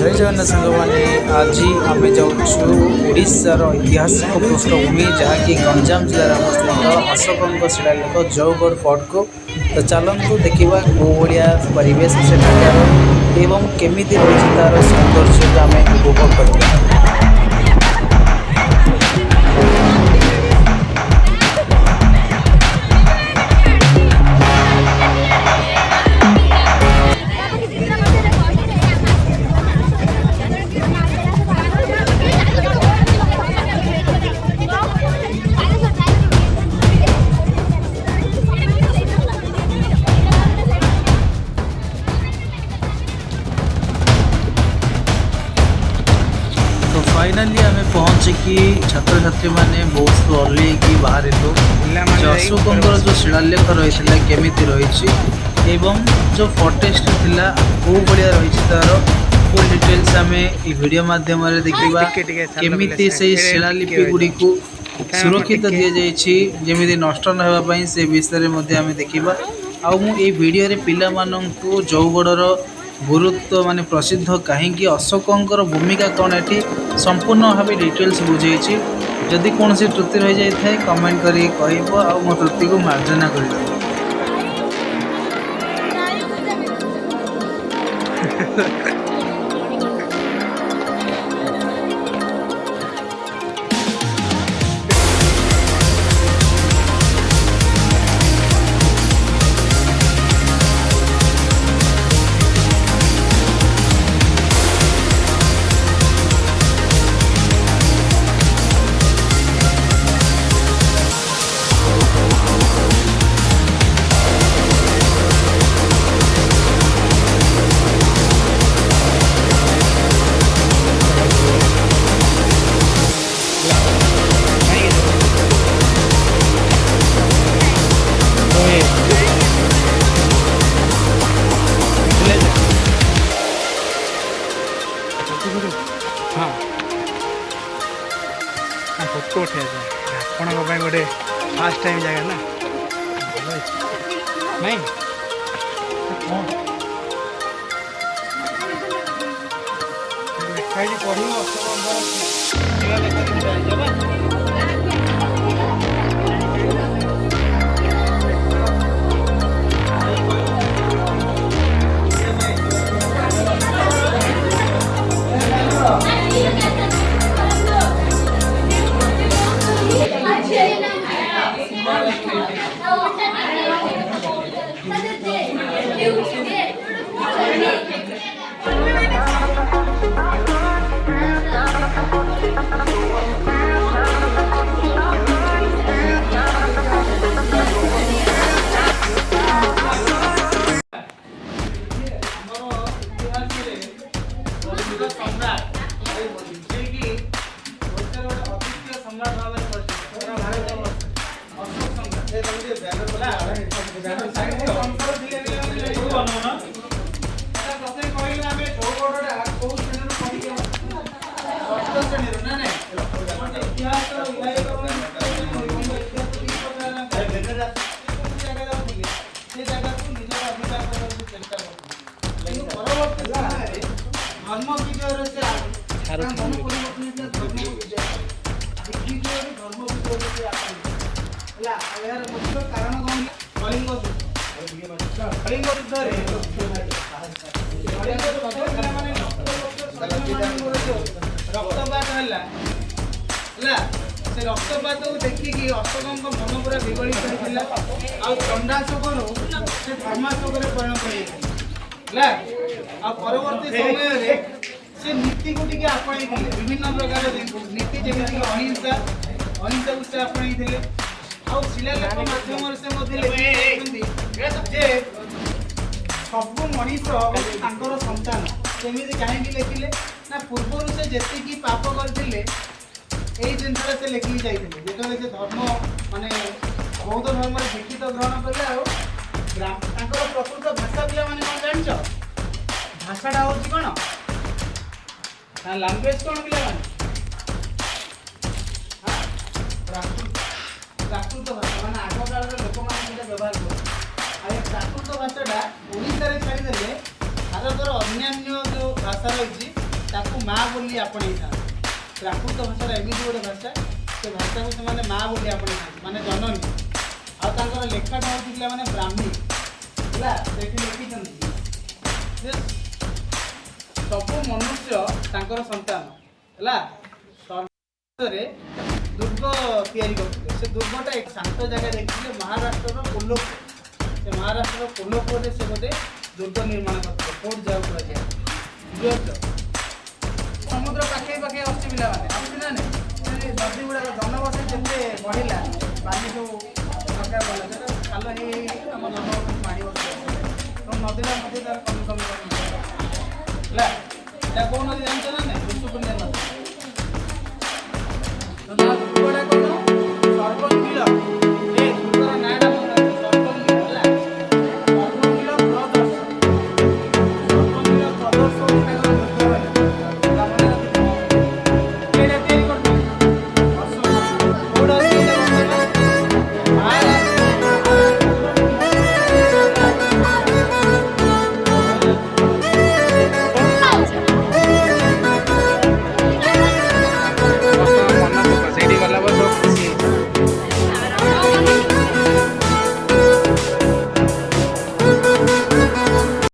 जय जगन्नाथ सांग मैंने आज आम जाशार ऐतिहासिक पृष्ठभूमि जहाँकि गंजाम जिलार अवस्थित अशोकों शिलालेख जौगढ़ फोर्ट को तो चलतु देखा कौ भाया परिवेश सेठाकार एवं केमी रही तार सौंदर्य को आम उपभोग कर। तो फाइनाली आम पहुँचिकी छात्र छात्री मैंने बहुत अर्ली की बाहर अशोकों जो शिलालेख रही है केमी रही एवं जो फटेस्ट थिला कौ भाया रही तार फुल डिटेल्स आम वीडियो माध्यम देखा केमी से शिलालिपि गुड़ी को सुरक्षित दि जामी नष्ट नापी से विषय में देखा आउ वीडियो पिला मानू जौगढ़ गुरुत्व माने प्रसिद्ध कहीं अशोकों भूमिका कौन ये संपूर्ण भाव डिटेल्स बुझे जदि कौन सी त्रुटि रही जाए कमेंट करी कह मो त्रुटि को मार्जना कर। हाँ फोटो उठे आपण गोटे फास्ट टाइम जगह ना नहीं रक्तपात को देखिकी अशोकों मन पूरा विगलित होता चंडाशोक से धर्माशोक परिणत होता परवर्ती समय से नीति को टी आपणी विभिन्न प्रकार नीति जमी अहिंसा अहिंसा को से आपणी शिलालेख माध्यम से सब मनीष संतान केमी कहीं लिखिले ना पूर्व से जी पाप करते यही जिनसा से लिखिकी जाते जो धर्म माने बौद्ध धर्म दीक्षित ग्रहण कले प्रकृत भाषा पिला मैंने कौन जान भाषाटा हूँ कौन लांगुएज कौन पिला प्राकृत भाषा मैंने आग काल लोक मैंने व्यवहार कर प्राकृत भाषाटा ओडिशा छाड़देले भारतर अन्य जो भाषा रही ତାକୁ ମା ବୋଲି ଆପଣେଇଥାନ୍ତି। ପ୍ରାକୃତ ଭାଷାର ଏମିତି ଗୋଟେ ଭାଷା, ସେ ଭାଷାକୁ ସେମାନେ ମା ବୋଲି ଆପଣେଇଥାନ୍ତି, ମାନେ ଜନନୀ। ଆଉ ତାଙ୍କର ଲେଖାଟା ହେଉଛି ପିଲାମାନେ ବ୍ରାହ୍ମୀ ହେଲା। ସେଠି ଲେଖିଛନ୍ତି ଯେ ସବୁ ମନୁଷ୍ୟ ତାଙ୍କର ସନ୍ତାନ ହେଲା। ସର୍ବରେ ଦୁର୍ଗ ତିଆରି କରୁଥିଲେ। ସେ ଦୁର୍ଗଟା ଏକ ଶାନ୍ତ ଜାଗା ଦେଖିଥିଲେ ମହାରାଷ୍ଟ୍ରର କୋଲ୍ହାପୁର। ସେ ମହାରାଷ୍ଟ୍ରର କୋଲ୍ହାପୁରରେ ସେ ଗୋଟେ ଦୁର୍ଗ ନିର୍ମାଣ କରିଥିଲେ, କୋର୍ଟ ଯାହାକୁ କୁହାଯାଏ। ବୁଝିପାରୁଛ? ସମୁଦ୍ର ପାଖେଇ ପାଖେଇ ଆସୁଛି ପିଲାମାନେ, ଆସୁଛି ନା ନାହିଁ? ନଦୀ ଗୁଡ଼ାକ ଜନବସତି ଯେତେ ବଢ଼ିଲା, ବାଲି ସବୁ ଦରକାର ପଡ଼ିଲା, ସେଟା ଖାଲ ହେଇ ଆମ ଜନବସତି ମାଡ଼ି ବସିଲା। ତ ନଦୀଟା ମଧ୍ୟ ତାର କମି କମି କମି ହେଲା। এটা কোন নদী জানছো না নাই? ঋষিকুল্য নদী। নদীর উপরে কোন সর্বনীল